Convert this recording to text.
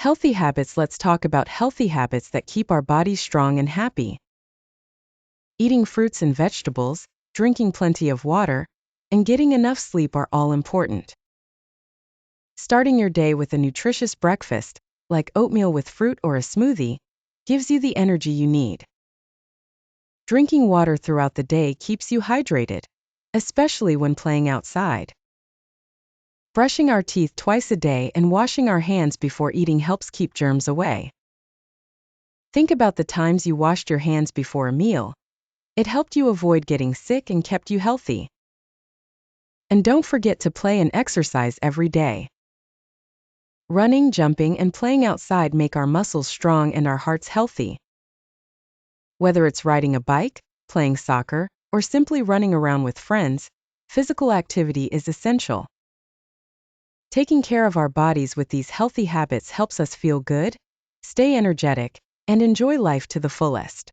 Healthy habits. Let's talk about healthy habits that keep our bodies strong and happy. Eating fruits and vegetables, drinking plenty of water, and getting enough sleep are all important. Starting your day with a nutritious breakfast, like oatmeal with fruit or a smoothie, gives you the energy you need. Drinking water throughout the day keeps you hydrated, especially when playing outside. Brushing our teeth twice a day and washing our hands before eating helps keep germs away. Think about the times you washed your hands before a meal. It helped you avoid getting sick and kept you healthy. And don't forget to play and exercise every day. Running, jumping, and playing outside make our muscles strong and our hearts healthy. Whether it's riding a bike, playing soccer, or simply running around with friends, physical activity is essential. Taking care of our bodies with these healthy habits helps us feel good, stay energetic, and enjoy life to the fullest.